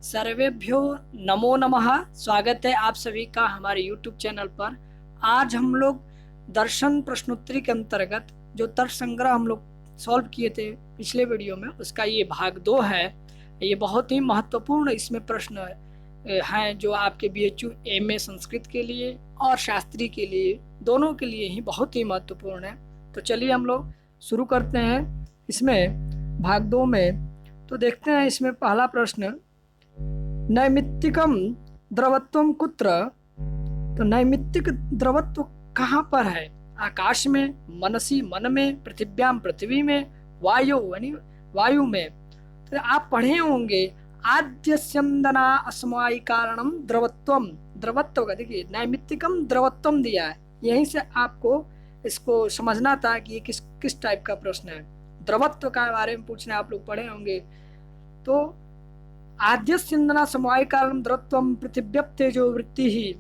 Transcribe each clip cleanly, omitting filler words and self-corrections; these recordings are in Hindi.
सर्वेभ्यो नमो नमः। स्वागत है आप सभी का हमारे YouTube चैनल पर। आज हम लोग दर्शन प्रश्नोत्तरी के अंतर्गत जो तर्क संग्रह हम लोग सॉल्व किए थे पिछले वीडियो में, उसका ये भाग 2 है। ये बहुत ही महत्वपूर्ण इसमें प्रश्न हैं जो आपके BHU MA संस्कृत के लिए और शास्त्री के लिए, दोनों के लिए ही बहुत ही महत्वपूर्ण है। तो चलिए हम लोग शुरू करते हैं इसमें भाग 2 में। तो देखते हैं इसमें पहला प्रश्न, नैमित्तिकम द्रवत्वम कुत्र। तो नैमित्तिक द्रवत्व कहाँ पर है? आकाश में, मनसी मन में, पृथिव्याम पृथ्वी में, वायु यानी वायु में। तो आप पढ़े होंगे आद्य स्यंदना अस्माई कारणम द्रवत्वम। द्रवत्व का देखिए नैमित्तिकम द्रवत्वम दिया है, यहीं से आपको इसको समझना था कि ये किस टाइप का प्रश्न है। द्रवत्व का बारे में पूछना, आप लोग पढ़े होंगे। तो आद्य स्यंदना समवाय कारण द्रवत्वम पृथिव्यप तेजो वृत्ति ही,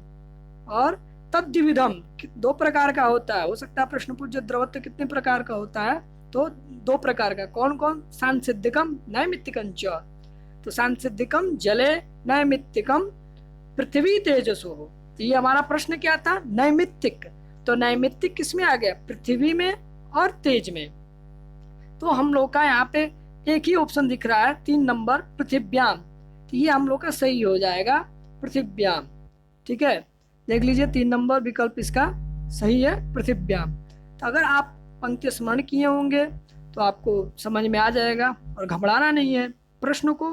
और तद्विधम 2 प्रकार का होता है। हो सकता है प्रश्न पूछे द्रवत्व कितने प्रकार का होता है, तो 2 प्रकार का। कौन कौन? सांसिद्धिकम नैमित्तिकम च। तो सांसिद्धिकम जले, नैमित्तिकम पृथ्वी तेजसो। तो ये हमारा प्रश्न क्या था? नैमित्तिक। तो नैमित्तिक किसमें आ गया? पृथ्वी में और तेज में। तो हम लोग का यहाँ पे एक ही ऑप्शन दिख रहा है 3 नंबर, पृथिव्याम। तो ये हम लोग का सही हो जाएगा, पृथिव्याम। ठीक है, देख लीजिए 3 नंबर विकल्प इसका सही है, पृथिव्याम। तो अगर आप पंक्ति स्मरण किए होंगे तो आपको समझ में आ जाएगा, और घबराना नहीं है। प्रश्न को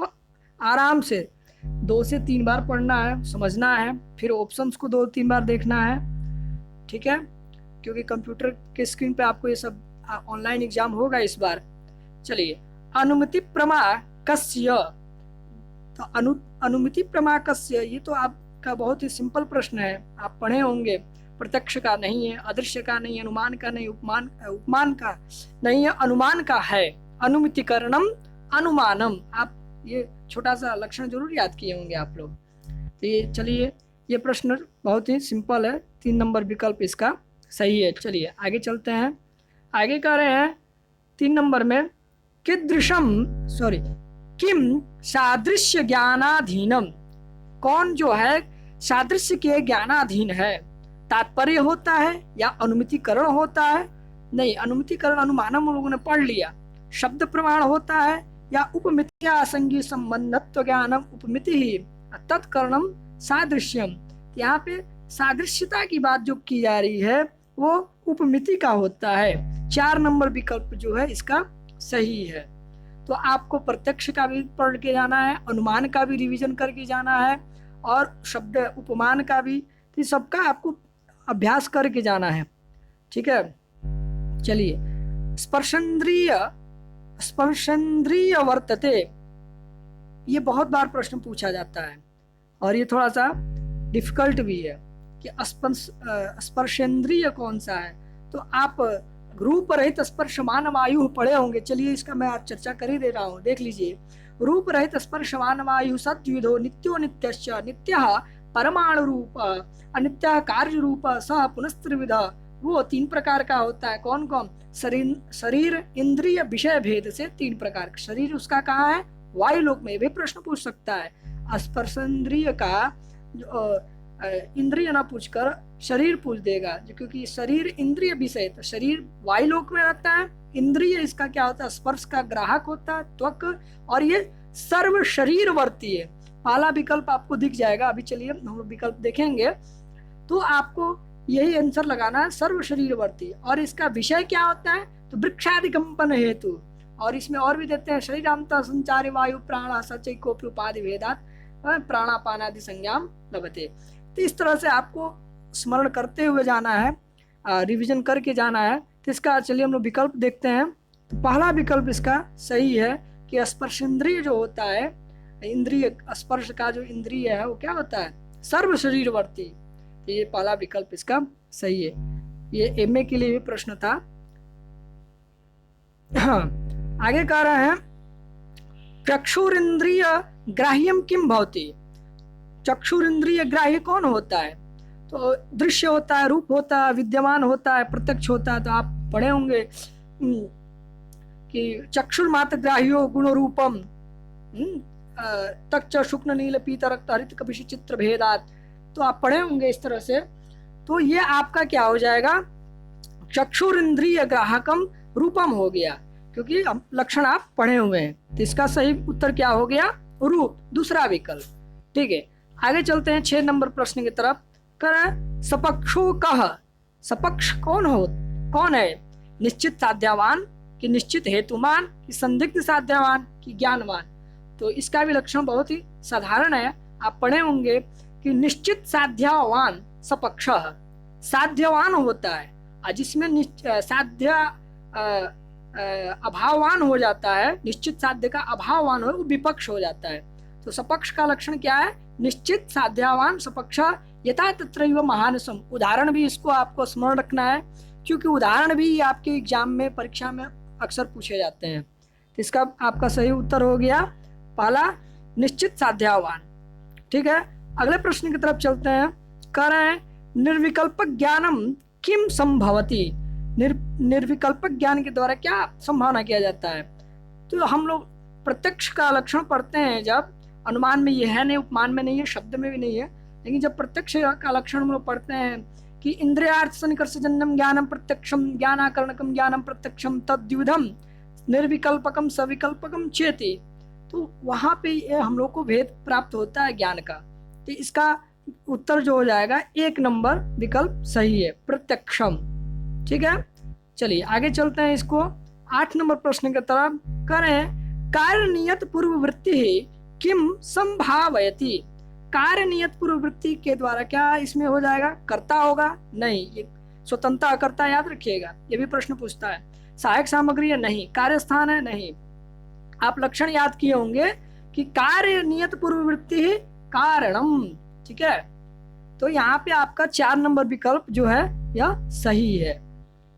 आराम से 2 से 3 बार पढ़ना है, समझना है, फिर ऑप्शंस को 2-3 बार देखना है। ठीक है, क्योंकि कंप्यूटर के स्क्रीन पे आपको ये सब ऑनलाइन एग्जाम होगा इस बार। चलिए, अनुमिति प्रमा कस्य। तो अनुमिति प्रमा कस्य, ये तो आपका बहुत ही सिंपल प्रश्न है, आप पढ़े होंगे। प्रत्यक्ष का नहीं है, अदृश्य का नहीं है, अनुमान का नहीं, उपमान का नहीं है, अनुमान का है। अनुमितिकरणम अनुमानम, आप ये छोटा सा लक्षण जरूर याद किए होंगे आप लोग। तो ये चलिए, ये प्रश्न बहुत ही सिंपल है, 3 नंबर विकल्प इसका सही है। चलिए आगे चलते हैं। आगे कह रहे हैं 3 नंबर में, किम सादृश्य ज्ञानाधीनम। कौन जो है सादृश्य के ज्ञानाधीन है? तात्पर्य होता है या अनुमितिकरण होता है? नहीं, अनुमितिकरण अनुमानम हम लोगों ने पढ़ लिया। शब्द प्रमाण होता है या उपमित्या संगी संबंधत्व ज्ञानम उपमिति ही तत्करणम सादृश्यम। यहाँ पे सादृश्यता की बात जो की जा रही है वो उपमिति का होता है। 4 नंबर विकल्प जो है इसका सही है। तो आपको प्रत्यक्ष का भी पढ़ के जाना है, अनुमान का भी रिवीजन करके जाना है, और शब्द उपमान का भी। तो सबका आपको अभ्यास करके जाना है। ठीक है, चलिए, स्पर्शेंद्रिय वर्तते, ये बहुत बार प्रश्न पूछा जाता है और ये थोड़ा सा डिफिकल्ट भी है कि स्पर्शेंद्रिय कौन सा है। तो आप रूप रहित स्पर्शमान वायु पढ़े होंगे। चलिए, इसका मैं आज चर्चा कर ही दे रहा हूँ, देख लीजिए। रूप रहित स्पर्शमान वायु सद्विधो नित्यो नित्यश्च। नित्यः परमाणु रूप, अनित्यः कार्य रूप, सह पुनस्त्रिविध। वो 3 प्रकार का होता है। कौन कौन? शरीर इंद्रिय विषय भेद से 3 प्रकार। शरीर उसका कहाँ है? वायु लोक में। भी प्रश्न पूछ सकता है। स्पर्शेंद्रिय का इंद्रिय ना पूछकर शरीर पूछ देगा, क्योंकि शरीर इंद्रिय विषय, तो शरीर वायुलोक में रहता है। इंद्रिय इसका क्या होता है? स्पर्श का ग्राहक होता है, त्वक, और ये सर्व शरीर वर्ती है। पहला विकल्प आपको दिख जाएगा। अभी चलिए हम लोग विकल्प देखेंगे, तो आपको यही आंसर लगाना है, सर्व शरीर वर्ती। और इसका विषय क्या होता है? तो वृक्षादि कंपन हेतु। और इसमें और भी देते हैं, शरीरांत संचारी वायु प्राण सचैकोप्युपादि भेदात प्राणापानादि संज्ञाम लभते। तो इस तरह से आपको स्मरण करते हुए जाना है, रिवीजन करके जाना है। तो इसका चलिए हम लोग विकल्प देखते हैं। तो पहला विकल्प इसका सही है कि स्पर्शेंद्रिय जो होता है, इंद्रिय स्पर्श का जो इंद्रिय है वो क्या होता है? सर्व शरीरवर्ती। तो ये पहला विकल्प इसका सही है। ये MA के लिए भी प्रश्न था। हाँ, आगे कह रहे हैं, चक्षुरिंद्रिय ग्राह्यम किम भवति। चक्षुरिंद्रिय ग्राह्य कौन होता है? तो दृश्य होता है, रूप होता है, विद्यमान होता है, प्रत्यक्ष होता है। तो आप पढ़े होंगे कि चक्षुर्मात्र ग्राह्यो गुण रूपम, तक च शुक्न नील पीत रक्त हरित कपिश चित्र भेदात, तो आप पढ़े होंगे इस तरह से। तो ये आपका क्या हो जाएगा, चक्षुरिंद्रिय ग्राहकम रूपम हो गया, क्योंकि लक्षण आप पढ़े हुए हैं। तो इसका सही उत्तर क्या हो गया, रूप, दूसरा विकल्प। ठीक है, आगे चलते हैं 6 नंबर प्रश्न की तरफ। कर सपक्षो कह, सपक्ष कौन है, निश्चित साध्यवान कि निश्चित हेतुमान कि संदिग्ध साध्यवान कि ज्ञानवान। तो इसका भी लक्षण बहुत ही साधारण है, आप पढ़े होंगे कि निश्चित साध्यवान सपक्ष साध्यवान होता है, और जिसमें साध्य अभाववान हो जाता है, निश्चित साध्य का अभाववान हो, वो विपक्ष हो जाता है। तो सपक्ष का लक्षण क्या है, निश्चित साध्यवान सपक्ष यथा तत्रैव महानसम। उदाहरण भी इसको आपको स्मरण रखना है, क्योंकि उदाहरण भी आपके एग्जाम में, परीक्षा में अक्सर पूछे जाते हैं। तो इसका आपका सही उत्तर हो गया पहला, निश्चित साध्यवान। ठीक है, अगले प्रश्न की तरफ चलते हैं। कह रहे हैं निर्विकल्पक ज्ञानम किम संभवती, निर्विकल्पक ज्ञान के द्वारा क्या संभावना किया जाता है। तो हम लोग प्रत्यक्ष का लक्षण पढ़ते हैं जब, अनुमान में ये है नहीं, उपमान में नहीं है, शब्द में भी नहीं है, लेकिन जब प्रत्यक्ष का लक्षण हम लोग पढ़ते हैं कि इंद्रियार्थ सन्निकर्षजन्यम ज्ञानम प्रत्यक्षम ज्ञानाकरणकम ज्ञानम प्रत्यक्षम तद्विधम निर्विकल्पकम सविकल्पकम चेति, तो वहाँ पे हम लोग को भेद प्राप्त होता है ज्ञान का। तो इसका उत्तर जो हो जाएगा 1 नंबर विकल्प सही है, प्रत्यक्षम। ठीक है, चलिए आगे चलते हैं इसको 8 नंबर प्रश्न की तरफ। करें कार्य नियत पूर्ववृत्ति किम संभावयति, कार्य नियत पूर्ववृत्ति के द्वारा क्या इसमें हो जाएगा, कर्ता होगा, नहीं, ये स्वतंत्रता अकर्ता याद रखिएगा, ये भी प्रश्न पूछता है। सहायक सामग्री है, नहीं, कार्य स्थान है, नहीं। आप लक्षण याद किए होंगे कि कार्य नियत पूर्ववृत्ति ही कारणम। ठीक है, तो यहाँ पे आपका 4 नंबर विकल्प जो है यह सही है।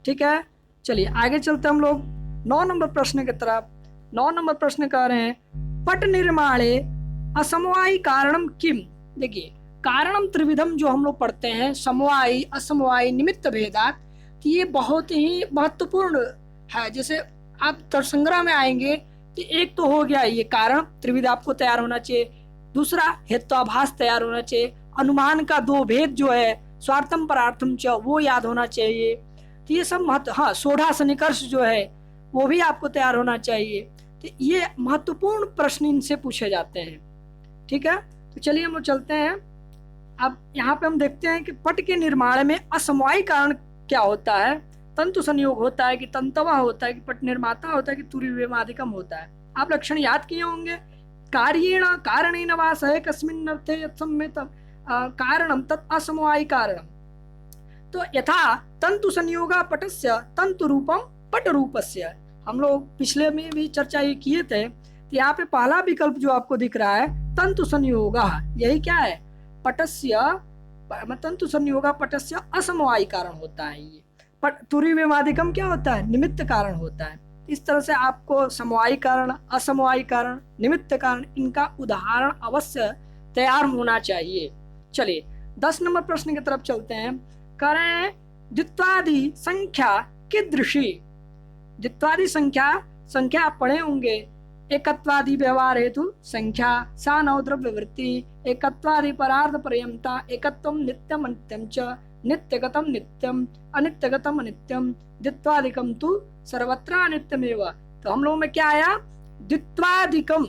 ठीक है, चलिए आगे चलते हम लोग 9 नंबर प्रश्न की तरफ। 9 नंबर प्रश्न कह रहे हैं पट निर्माणे असमवायी कारणम किम। देखिए कारणम त्रिविधम जो हम लोग पढ़ते हैं, समवायी असमवायी निमित्त भेदात, तो ये बहुत ही महत्वपूर्ण है। जैसे आप तर्कसंग्रह में आएंगे तो एक तो हो गया ये कारण त्रिविध आपको तैयार होना चाहिए, दूसरा हेत्वाभास तैयार होना चाहिए, अनुमान का 2 भेद जो है स्वार्थम परार्थम च वो याद होना चाहिए। तो ये सब महत्व, हाँ, सोढ़ा सन्निकर्ष जो है वो भी आपको तैयार होना चाहिए। तो ये महत्वपूर्ण प्रश्न इनसे पूछे जाते हैं। ठीक है, तो चलिए हम लोग चलते हैं। अब यहाँ पे हम देखते हैं कि पट के निर्माण में असमवायी कारण क्या होता है। तंतु संयोग होता है कि तंतवा होता है कि पट निर्माता होता है कि तुरीवेमाधिकम होता है। आप लक्षण याद किए होंगे, कार्येण कारणेन वा सह कस्मिन् अर्थे यत्सम्मेत कारणम तत् असमवायी कारणम। तो यथा तंतु संयोग पटस्य तंतु रूपम पट रूपस्य, हम लोग पिछले में भी चर्चा ये किए थे। तो यहाँ पे पहला विकल्प जो आपको दिख रहा है तंतु संयोग, यही क्या है, पटस्य, तंतु संयोग पटस्य असमवायी कारण होता है। ये तुरीवेमाधिकम क्या होता है, निमित्त कारण होता है। इस तरह से आपको समवायी कारण, असमवायी कारण, निमित्त कारण, इनका उदाहरण अवश्य तैयार होना चाहिए। चलिए 10 नंबर प्रश्न की तरफ चलते हैं। करें द्वित्वादि संख्या कीदृशी। द्वित्वादि संख्या आप पढ़े होंगे, एकत्वादि व्यवहार हेतु संख्या, सा नौ द्रव्य वृत्ति, एकत्वादि परार्थ पर्यंता, एकत्वम नित्यम अनित्यम च, नित्यगतम नित्यम अनित्यगतम अनित्यम, द्वित्वादिकम तु सर्वत्र अनित्यमेव। तो हम लोगों में क्या आया, द्वित्वादिकम।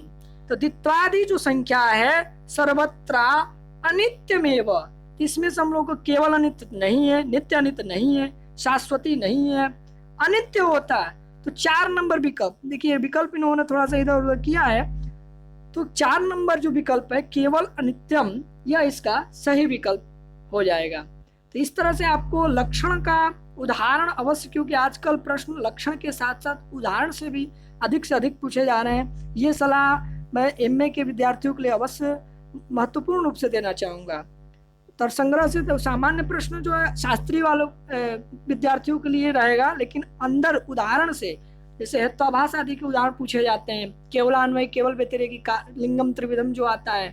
तो द्वित्वादि जो संख्या है सर्वत्र अनित्यमेव, इसमें से हम लोग को केवल अनित्य नहीं है, नित्य अनित्य नहीं है, शाश्वती नहीं है, अनित्य होता है। तो 4 नंबर विकल्प, देखिए विकल्प इन्होंने थोड़ा सा इधर उधर किया है, तो 4 नंबर जो विकल्प है केवल अनित्यम, यह इसका सही विकल्प हो जाएगा। तो इस तरह से आपको लक्षण का उदाहरण अवश्य, क्योंकि आजकल प्रश्न लक्षण के साथ साथ उदाहरण से भी अधिक से अधिक पूछे जा रहे हैं, ये सलाह मैं एमए के विद्यार्थियों के लिए अवश्य महत्वपूर्ण रूप से देना चाहूँगा। तर्कसंग्रह से तो सामान्य प्रश्न जो है शास्त्रीय वालों विद्यार्थियों के लिए रहेगा, लेकिन अंदर उदाहरण से, जैसे हेत्वाभास आदि के उदाहरण पूछे जाते हैं, केवलान्वय केवल व्यतिरेकी लिंगम त्रिविधम जो आता है,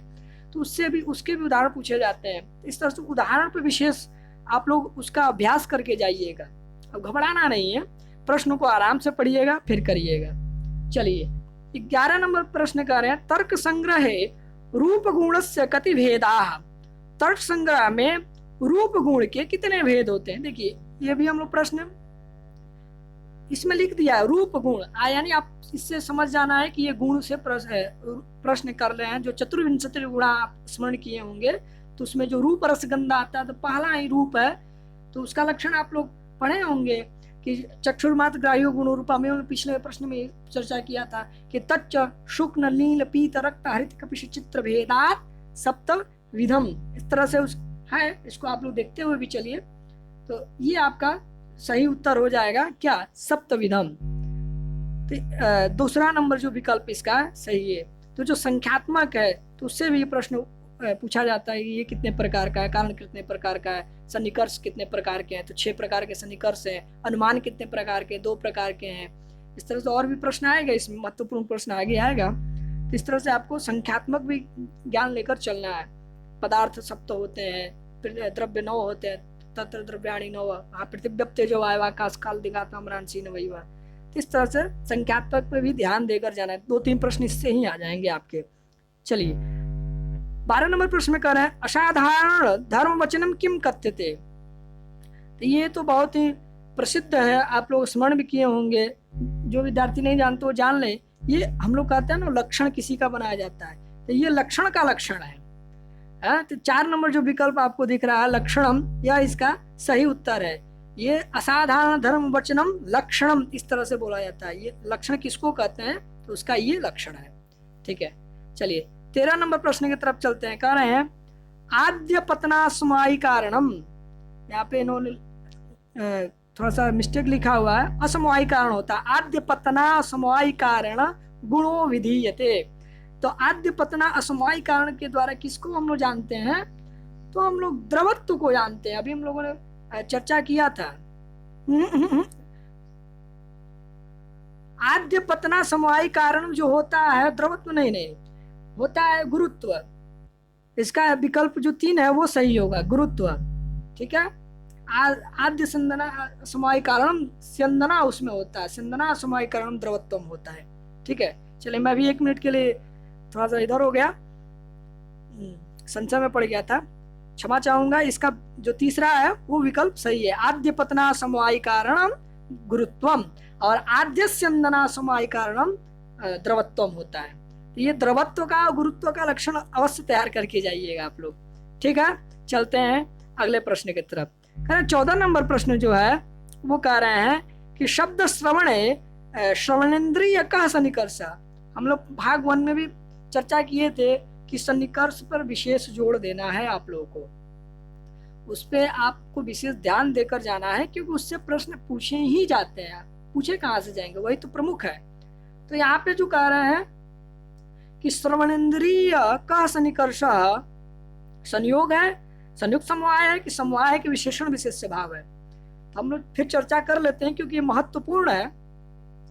तो उससे भी, उसके भी उदाहरण पूछे जाते हैं। इस तरह से उदाहरण पर विशेष आप लोग उसका अभ्यास करके जाइएगा। अब घबराना नहीं है, प्रश्नों को आराम से पढ़िएगा फिर करिएगा। चलिए 11 नंबर प्रश्न कर रहे हैं, तर्क संग्रहे रूप गुणस्य कति भेदाः। तर्क संग्रह में रूप गुण के कितने भेद होते हैं। देखिए ये भी हम लोग प्रश्न इसमें लिख दिया है, रूप गुण यानी आप इससे समझ जाना है कि ये गुण से प्रश्न कर रहे हैं। जो चतुर्विंशति गुणा आप स्मरण किए होंगे तो उसमें जो रूप रसगंध आता है तो पहला ही रूप है, तो उसका लक्षण आप लोग पढ़े होंगे कि चक्षुर्मात्र ग्राह्यो गुण रूपा में पिछले प्रश्न में चर्चा किया था कि तच्च शुक्ल नील पीत रक्त हरित कपिश चित्र भेदात सप्त विधम, इस तरह से उस है, इसको आप लोग देखते हुए भी चलिए। तो ये आपका सही उत्तर हो जाएगा क्या, सप्तविधम। तो दूसरा नंबर जो विकल्प इसका सही है। तो जो संख्यात्मक है तो उससे भी प्रश्न पूछा जाता है कि ये कितने प्रकार का है, कारण कितने प्रकार का है, सन्निकर्ष कितने प्रकार के हैं, तो 6 प्रकार के सन्निकर्ष हैं, अनुमान कितने प्रकार के, 2 प्रकार के हैं। इस तरह से और भी प्रश्न आएगा, इसमें महत्वपूर्ण प्रश्न आगे आएगा। तो इस तरह से आपको संख्यात्मक भी ज्ञान लेकर चलना है। पदार्थ सप्त होते हैं, द्रव्य 9 होते हैं, तत्र द्रव्याणि 9, पृथिव्यप तेजो वायु आकाश काल दिगाता अमरांसी नवैवा। तो इस तरह से संख्यात्मक पे भी ध्यान देकर जाना है। 2-3 प्रश्न इससे ही आ जाएंगे आपके। चलिए 12 नंबर प्रश्न में कह रहे हैं, असाधारण धर्म वचनम किम कथ्यते। तो ये तो बहुत ही प्रसिद्ध है, आप लोग स्मरण भी किए होंगे। जो विद्यार्थी नहीं जानते वो जान ले। ये हम लोग कहते हैं ना, लक्षण किसी का बनाया जाता है, तो ये लक्षण का लक्षण है। तो 4 नंबर जो विकल्प आपको दिख रहा है लक्षणम, यह इसका सही उत्तर है। ये असाधारण धर्म वचनम लक्षणम इस तरह से बोला जाता है। ये लक्षण किसको कहते हैं, तो उसका ये लक्षण है। ठीक है, चलिए 13 नंबर प्रश्न की तरफ चलते हैं। कह रहे हैं, आद्य पतनासमायी कारणम, यहाँ पे इन्होंने थोड़ा सा मिस्टेक लिखा हुआ है, असमवायी कारण होता है। आद्य पतनासमवायी कारण गुणो विधीयते। तो आद्य पतना असमवायी कारण के द्वारा किसको हम लोग जानते हैं, तो हम लोग द्रवत्व को जानते हैं। अभी हम लोगों ने चर्चा किया था। आद्य पतना समवायी कारण जो होता है द्रवत्व नहीं होता है, गुरुत्व। इसका विकल्प जो 3 है वो सही होगा, गुरुत्व। ठीक है, आद्य संदना समवायी कारण स्यंदना उसमें होता है, स्यंदना समवायी कारण द्रवत्व होता है। ठीक है, चलिए मैं अभी 1 मिनट के लिए थोड़ा सा इधर हो गया, संशय में पड़ गया था, क्षमा चाहूंगा। इसका जो तीसरा है वो विकल्प सही है, आद्य पतना समवायी कारणम गुरुत्वम, और आद्य स्यंदना समवायी कारणम द्रवत्वम होता है। तो ये द्रवत्व का और गुरुत्व का लक्षण अवश्य तैयार करके जाइएगा आप लोग। ठीक है, चलते हैं अगले प्रश्न की तरफ। 14 नंबर प्रश्न जो है वो कह रहे हैं कि शब्द श्रवणे श्रवणेन्द्रिय का सन्निकर्ष। हम लोग भाग 1 में भी चर्चा किए थे कि सन्निकर्ष पर विशेष जोड़ देना है आप लोगों को, उस पे आपको विशेष ध्यान देकर जाना है, क्योंकि उससे प्रश्न पूछे ही जाते हैं, पूछे कहाँ से जाएंगे, वही तो प्रमुख है। तो यहाँ पे जो कह रहे हैं कि श्रवणेन्द्रिय का सन्निकर्ष संयोग है, संयुक्त समवाय है कि समवाय के विशेषण विशेष भाव है। तो हम लोग फिर चर्चा कर लेते हैं क्योंकि ये महत्वपूर्ण है,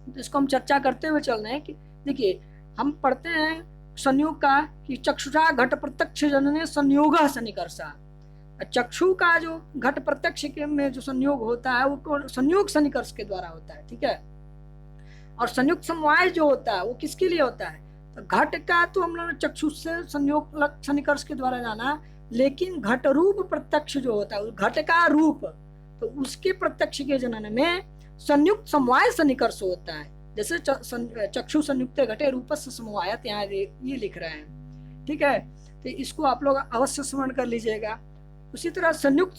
तो इसको हम चर्चा करते हुए चल रहे हैं। कि देखिए हम पढ़ते हैं संयोग का कि चक्षुषा घट प्रत्यक्ष जनने संयोग सन्निकर्षा। चक्षु का जो घट प्रत्यक्ष में जो संयोग होता है वो संयोग सन्निकर्ष के द्वारा होता है। ठीक है, और संयुक्त समवाय जो होता है वो किसके लिए होता है, तो घट का तो हम लोग चक्षु से संयोग सन्निकर्ष के द्वारा जाना, लेकिन घट रूप प्रत्यक्ष जो होता है घट का रूप, तो उसके प्रत्यक्ष के जनन में संयुक्त समवाय सन्निकर्ष होता है। जैसे चक्षु संयुक्त घटे रूपस्य समवायत, यहाँ ये लिख रहे हैं। ठीक है, तो इसको आप लोग अवश्य स्मरण कर लीजिएगा। उसी तरह संयुक्त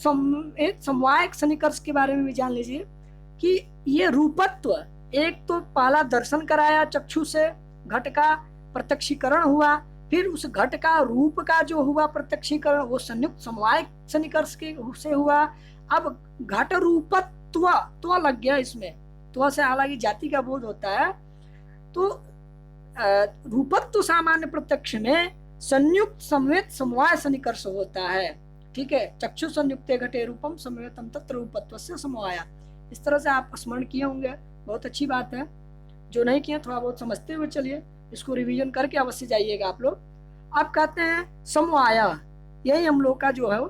समवाय सन्निकर्ष के बारे में भी जान लीजिए कि ये रूपत्व, एक तो पहला दर्शन कराया चक्षु से, घट का प्रत्यक्षीकरण हुआ, फिर उस घट का रूप का जो हुआ प्रत्यक्षीकरण वो संयुक्त समवाय सन्निकर्ष के से हुआ। अब घट रूपत्व तो लग गया इसमें, तो से हालांकि जाति का बोध होता है। तो रूपत्व सामान्य प्रत्यक्ष में संयुक्त समवेत समवाय सन्निकर्ष होता है। ठीक है, चक्षु संयुक्त घटे रूपम समवेतम तत्र रूपत्व से समवाया। इस तरह से आप स्मरण किए होंगे, बहुत अच्छी बात है। जो नहीं किए थोड़ा बहुत समझते हुए चलिए, इसको रिवीजन करके अवश्य जाइएगा आप लोग। आप कहते हैं समवाया, यही हम लोग का जो है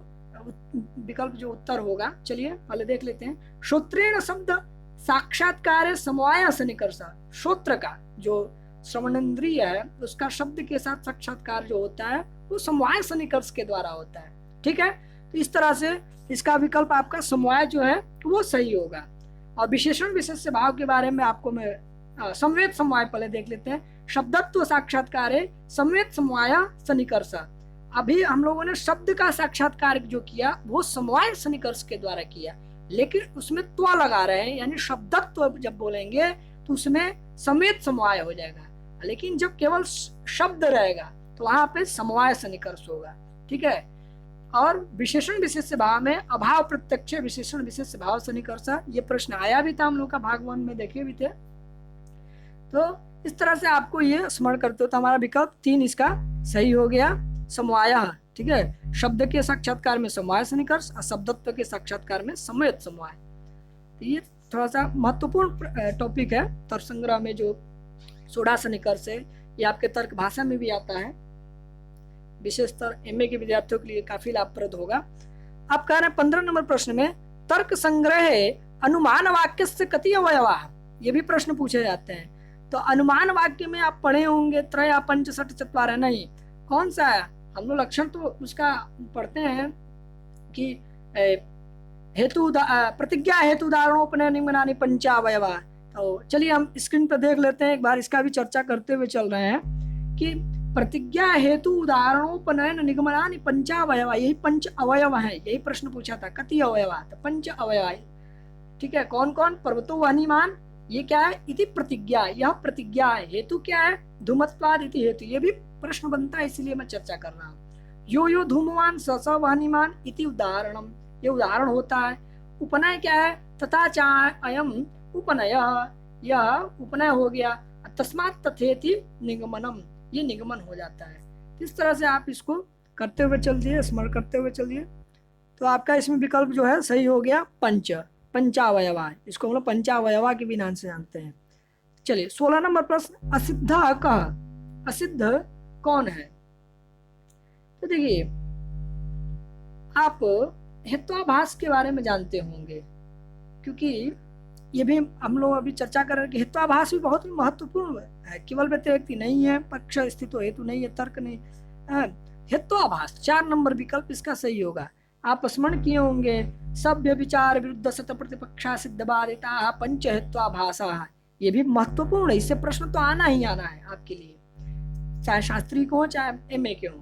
विकल्प जो उत्तर होगा। चलिए पहले देख लेते हैं। श्रोत्रेण शब्द साक्षात्कार समवाय सन्निकर्ष, श्रोत्र का जो श्रवणेंद्रिय है उसका शब्द के साथ साक्षात्कार जो होता है वो समवाय सन्निकर्ष के द्वारा होता है। ठीक है, तो इस तरह से इसका विकल्प आपका समवाय जो है वो सही होगा। और विशेषण विशेष्य भाव के बारे में आपको मैं संवेद समवाय पहले देख लेते हैं। शब्दत्व साक्षात्कार है संवेद समवाय सन्निकर्ष। अभी हम लोगों ने शब्द का साक्षात्कार जो किया वो समवाय सन्निकर्ष के द्वारा किया, लेकिन उसमें त्व लगा रहे हैं, यानी शब्दत्व जब बोलेंगे तो उसमें संवेद समवाय हो जाएगा, लेकिन जब केवल शब्द रहेगा तो वहां पे समवाय सन्निकर्ष होगा। ठीक है, और विशेषण विशेष्य भाव में अभाव प्रत्यक्ष विशेषण विशेष्य भाव सन्निकर्ष, ये प्रश्न आया भी था हम लोग का भाग 1 में देखे भी थे। तो इस तरह से आपको ये स्मरण करते हो तो हमारा विकल्प 3 इसका सही हो गया, समवाय। ठीक है, शब्द के साक्षात्कार में समवाय सन्निकर्ष और शब्दत्व के साक्षात्कार में संवेद समवाय। तो ये थोड़ा सा महत्वपूर्ण टॉपिक है तर्क संग्रह में, जो 16 सन्निकर्ष है ये आपके तर्क भाषा में भी आता है, विशेषतर एमए के विद्यार्थियों के लिए काफी लाभप्रद होगा। आप कह रहे हैं 15 नंबर प्रश्न में तर्क संग्रह अनुमान वाक्य से कति अवयवा, ये भी प्रश्न पूछे जाते हैं। तो अनुमान वाक्य में आप पढ़े होंगे त्रय पंच षट चत्वार, नहीं, कौन सा है? हम लोग लक्षण तो उसका पढ़ते हैं कि हेतु प्रतिज्ञा हेतु उदाहरणोपनय निम्नानि पंचावयवा। तो चलिए हम स्क्रीन पर देख लेते हैं एक बार, इसका भी चर्चा करते हुए चल रहे हैं कि प्रतिज्ञा हेतु उदाहरणोपनयन निगमनानि पंचावयवा, यही पंच अवयव है, यही प्रश्न पूछा था, कति अवयवा, तो पंच अवयवा। ठीक है, कौन कौन? पर्वतो वहनीमान, ये क्या है? इति प्रतिज्ञा, यह प्रतिज्ञा है। हेतु क्या है? धूमत्वाद इति हेतु, ये भी प्रश्न बनता है, इसलिए मैं चर्चा कर रहा हूँ। यो यो धूमवान स स वहनीमान इति उदाहरणम, ये उदाहरण होता है। उपनय क्या है? तथा चा अयम उपनय, यह उपनय हो गया। तस्मात् तथेति निगमनम, ये निगमन हो जाता है। इस तरह से आप इसको करते हुए चलिए, स्मरण करते हुए चलिए, तो आपका इसमें विकल्प जो है सही हो गया पंचावयवा। इसको हम लोग पंचावयवा के भी नाम से जानते हैं। चलिए 16 नंबर प्रश्न, असिद्ध कह, असिद्ध कौन है? तो देखिए आप हेत्वाभास के बारे में जानते होंगे, क्योंकि ये भी हम लोग अभी चर्चा कर रहे हैं कि हेत्वाभास भी बहुत महत्वपूर्ण है, केवल व्यक्ति नहीं है, पक्ष स्थित हेतु नहीं है, तर्क नहीं। हेत्वाभास 4 नंबर विकल्प इसका सही होगा। आप स्मरण किए होंगे सभ्य विचार विरुद्ध सत प्रतिपक्षा सिद्ध बाधिता पंच हेत्वाभासा, ये भी महत्वपूर्ण है, इससे प्रश्न तो आना ही आना है आपके लिए, चाहे शास्त्री को हो चाहे एमए के हो,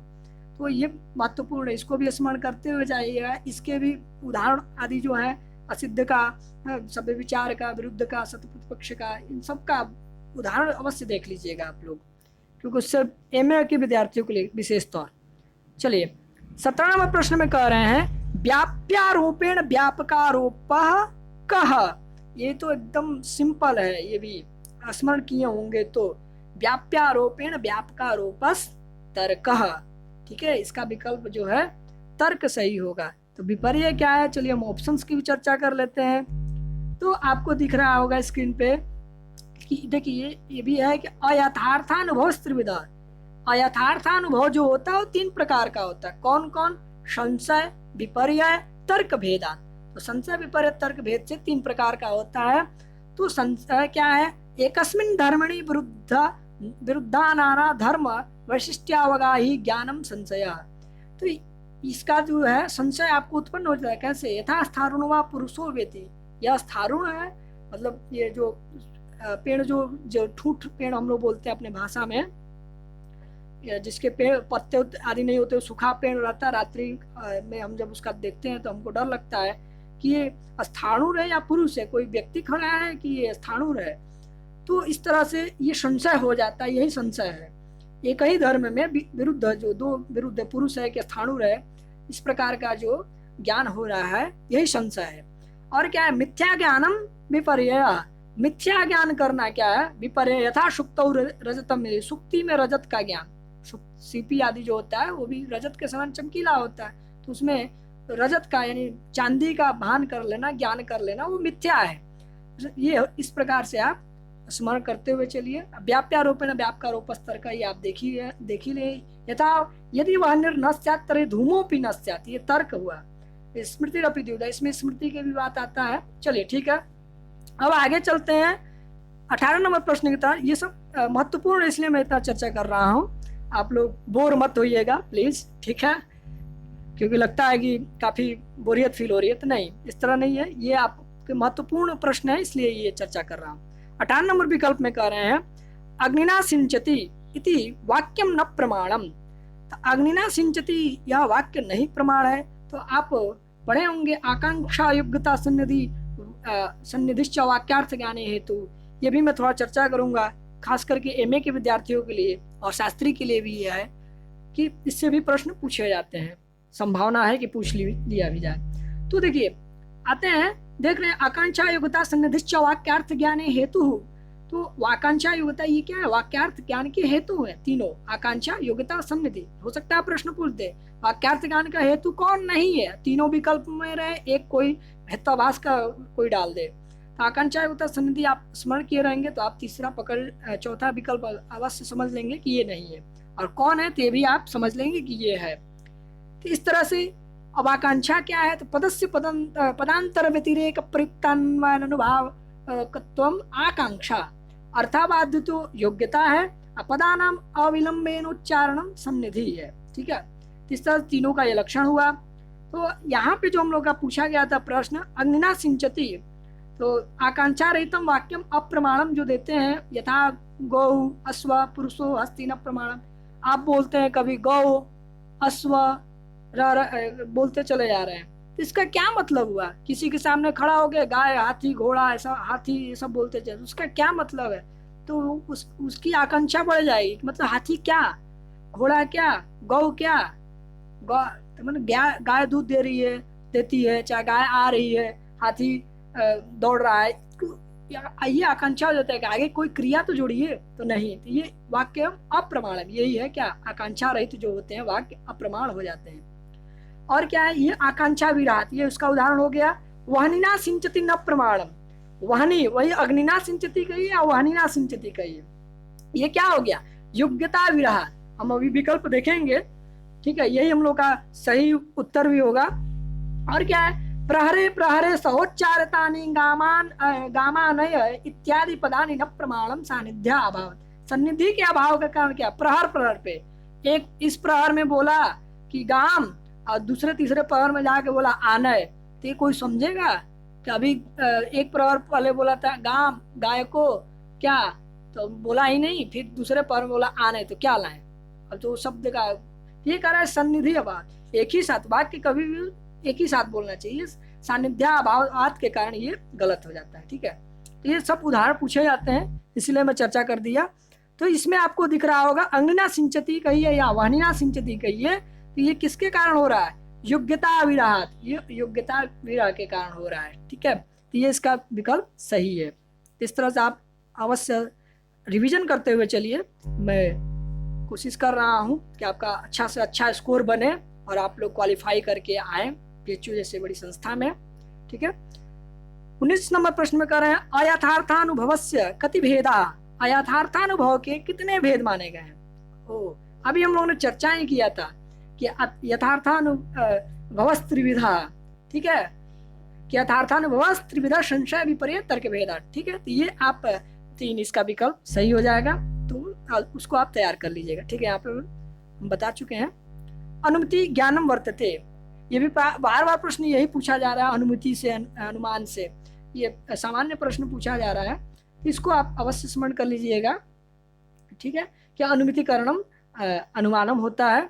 तो ये महत्वपूर्ण है, इसको भी स्मरण करते हुए जाइएगा। इसके भी उदाहरण आदि जो है असिद्ध का, सभ्य विचार का, विरुद्ध का, सत प्रतिपक्ष का, इन सब का उदाहरण अवश्य देख लीजिएगा आप लोग, क्योंकि उससे एमए के विद्यार्थियों के लिए विशेष तौर। चलिए 17 नंबर प्रश्न में कह रहे हैं व्याप्यारोपेण व्यापकारोप कह, ये तो एकदम सिंपल है, ये भी स्मरण किए होंगे। तो व्याप्यारोपेण व्यापकारोपस तर्कः, ठीक है, इसका विकल्प जो है तर्क सही होगा। तो विपर्य क्या है? चलिए हम ऑप्शंस की भी चर्चा कर लेते हैं। तो आपको दिख रहा होगा स्क्रीन पे कि देखिए ये भी है कि अयथार्थानुभव त्रिविध, अयथार्थानुभव जो होता है वो 3 प्रकार का होता है। कौन कौन? संशय, विपर्य, तर्क भेदान। तो संशय विपर्य तर्क भेद से 3 प्रकार का होता है। तो संशय क्या है? एकस्मिन् धर्मणि विरुद्धानाना धर्म वैशिष्ट्यावगाही ज्ञानम संशय। तो इसका जो है संशय आपको उत्पन्न होता है कैसे? यथा स्थारुण व पुरुषो वेति, यह स्थारुण है, मतलब ये जो पेड़ जो ठूठ पेड़ हम लोग बोलते हैं अपने भाषा में, जिसके पेड़ पत्ते आदि नहीं होते, सूखा पेड़ रहता है, रात्रि में हम जब उसका देखते हैं तो हमको डर लगता है कि ये स्थाणुर है या पुरुष है, कोई व्यक्ति खड़ा है कि ये स्थाणुर है। तो इस तरह से ये संशय हो जाता है, यही संशय है। एक ही धर्म में विरुद्ध, जो 2 विरुद्ध पुरुष है कि स्थाणुर है, इस प्रकार का जो ज्ञान हो रहा है यही संशय है। और क्या है? मिथ्या ज्ञानम विपर्य, मिथ्या ज्ञान करना क्या है? विपर्य। यथा सुक्तौ रजतम, सुक्ति में रजत का ज्ञान, सीपी आदि जो होता है वो भी रजत के समान चमकीला होता है, तो उसमें रजत का यानी चांदी का भान कर लेना, ज्ञान कर लेना, वो मिथ्या है। ये इस प्रकार से आप स्मरण करते हुए चलिए। व्याप्यारोपेण व्यापकारोप स्तर का ये आप देखी ले। यथा यदि वह न स्यात् तर्हि धूमोऽपि न स्यात्, ये तर्क हुआ। स्मृतिरपि द्विधा, इसमें स्मृति के भी बात आता है। चलिए ठीक है, अब आगे चलते हैं। 18 नंबर प्रश्न के तहत ये सब महत्वपूर्ण, इसलिए मैं इतना चर्चा कर रहा हूँ, आप लोग बोर मत होइएगा प्लीज़, ठीक है, क्योंकि लगता है कि काफ़ी बोरियत फील हो रही है, तो नहीं, इस तरह नहीं है, ये आपके महत्वपूर्ण प्रश्न है, इसलिए ये चर्चा कर रहा हूँ। 18 नंबर विकल्प में कह रहे हैं अग्निना सिंचति इति वाक्यम न प्रमाणम। तो अग्निना सिंचति यह वाक्य नहीं प्रमाण है, तो आप पढ़े होंगे आकांक्षा योग्यता सन्निधिश्च वाक्यार्थ ज्ञाने हेतु, ये भी मैं थोड़ा चर्चा करूंगा, खास करके एमए के विद्यार्थियों के लिए और शास्त्री के लिए भी यह है कि इससे भी प्रश्न पूछे जाते हैं, संभावना है कि पूछ लिया भी जाए। तो देखिए आते हैं, देख रहे हैं आकांक्षा योग्यता सन्निधिश्च वाक्यार्थ ज्ञाने हेतु। तो वाकांक्षा योग्यता ये क्या है, वाक्यार्थ ज्ञान के हेतु है तीनों, आकांक्षा योग्यता सन्निधि। हो सकता है प्रश्न पूछ दे वाक्यार्थ ज्ञान का हेतु कौन नहीं है, तीनों विकल्प में रहे, एक कोई हेत्वाभास का कोई डाल दे। तो आकांक्षा योग्यता सन्निधि आप स्मरण किए रहेंगे तो आप तीसरा पकड़, चौथा विकल्प अवश्य समझ लेंगे कि ये नहीं है, और कौन है तो भी आप समझ लेंगे कि ये है। तो इस तरह से अब आकांक्षा क्या है, तो पदस्य पदांतर व्यतिरेक प्रयुक्तान्वयन अनुभाव कत्वम आकांक्षा, अर्थाबाध्य तो योग्यता है, पदानाम अविलंबेन उच्चारणम सन्निधि है, ठीक है। इस तरह तीनों का ये लक्षण हुआ। तो यहाँ पे जो हम लोग का पूछा गया था प्रश्न अग्निना सिंचति, तो आकांक्षा रहितम वाक्यम अप्रमाणम जो देते हैं, यथा गौ अश्व पुरुषो हस्ति न प्रमाणम, आप बोलते हैं कभी गौ अश्व बोलते चले जा रहे हैं, तो इसका क्या मतलब हुआ, किसी के सामने खड़ा हो गया गाय हाथी घोड़ा ऐसा, हाथी ये सब बोलते चले, उसका क्या मतलब है, तो उसकी आकांक्षा बढ़ जाएगी, मतलब हाथी क्या, घोड़ा क्या, गौ क्या, गौ तो मतलब गाय दूध दे रही है, देती है, चाहे गाय आ रही है, हाथी दौड़ रहा है, ये आकांक्षा हो जाता है कि आगे कोई क्रिया तो जोड़िए, तो नहीं, तो ये वाक्य अप्रमाण, यही है क्या, आकांक्षा रहित जो होते हैं वाक्य अप्रमाण हो जाते हैं। और क्या है, ये आकांक्षा विराट, ये उसका उदाहरण हो गया, वहनिना सिंचति न प्रमाणम, वहनी वही अग्निना सिंचति कही या वहनिना सिंचति कही, ये क्या हो गया, योग्यता विराट। हम अभी विकल्प देखेंगे, ठीक है, यही हम लोग का सही उत्तर भी होगा। और क्या है, प्रहरे प्रहरे सहोच्चारतानि गामानय इत्यादि पदानि न प्रमाणम सानिध्य अभाव, सन्निधि के अभाव का कारण क्या, प्रहर प्रहर पे, एक इस प्रहर में बोला कि गाम और दूसरे तीसरे प्रहर में जाके बोला आनय, तो ये कोई समझेगा कि अभी एक प्रहर पहले बोला था गाम गाय को क्या, तो बोला ही नहीं, फिर दूसरे प्रहर में बोला आनय, तो क्या लाए, अब तो शब्द का ये कह रहा है सन्निधि अभाव, एक ही साथ वाक्य कभी भी एक ही साथ बोलना चाहिए, सानिध्या अभाव के कारण ये गलत हो जाता है, ठीक है। तो ये सब उदाहरण पूछे जाते हैं, इसलिए मैं चर्चा कर दिया। तो इसमें आपको दिख रहा होगा अग्निना सिंचति कहिए या वहनिना सिंचति कहिए, तो ये किसके कारण हो रहा है, योग्यता विराट, ये योग्यता विराट के कारण हो रहा है, ठीक है। तो ये इसका विकल्प सही है। इस तरह से आप अवश्य रिवीजन करते हुए चलिए, मैं कोशिश कर रहा हूँ कि आपका अच्छा से अच्छा स्कोर बने और आप लोग क्वालिफाई करके आए PHU जैसे बड़ी संस्था में, ठीक है। 19 नंबर प्रश्न में कह रहे हैं अयथार्थानुभवस्य कति भेदा, अयथार्थानुभव के कितने भेद माने गए हैं। अभी हम लोगों ने चर्चा ही किया था कि यथार्थानुभव त्रिविधा, ठीक है, कि यथार्थानुभव त्रिविधा संशय विपर्य तर्क भेदा, ठीक है। तो ये आप 3 इसका विकल्प सही हो जाएगा, तो उसको आप तैयार कर लीजिएगा, ठीक है। यहाँ पे हम बता चुके हैं अनुमति ज्ञानम वर्तते, ये भी बार बार प्रश्न यही पूछा जा रहा है, अनुमति से अनुमान से ये सामान्य प्रश्न पूछा जा रहा है, इसको आप अवश्य स्मरण कर लीजिएगा, ठीक है। क्या अनुमितिकरणम अनुमानम होता है,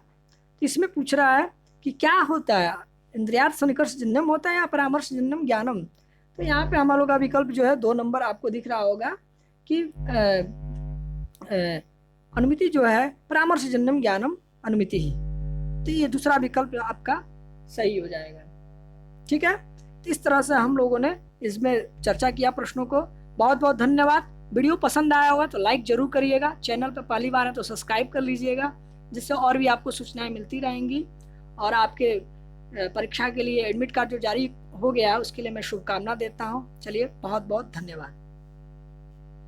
इसमें पूछ रहा है कि क्या होता है, इंद्रियार्थ सन्निकर्ष जन्यम होता है या परामर्श जन्यम ज्ञानम। तो यहाँ पे हमारे लोग का विकल्प जो है 2 नंबर आपको दिख रहा होगा कि अनुमिति जो है परामर्श जन्यम ज्ञानम अनुमिति ही, तो ये दूसरा विकल्प आपका सही हो जाएगा, ठीक है। तो इस तरह से हम लोगों ने इसमें चर्चा किया प्रश्नों को। बहुत बहुत धन्यवाद। वीडियो पसंद आया होगा तो लाइक जरूर करिएगा, चैनल पर पहली बार है तो सब्सक्राइब कर लीजिएगा, जिससे और भी आपको सूचनाएं मिलती रहेंगी। और आपके परीक्षा के लिए एडमिट कार्ड जो जारी हो गया है उसके लिए मैं शुभकामना देता हूँ। चलिए बहुत बहुत धन्यवाद।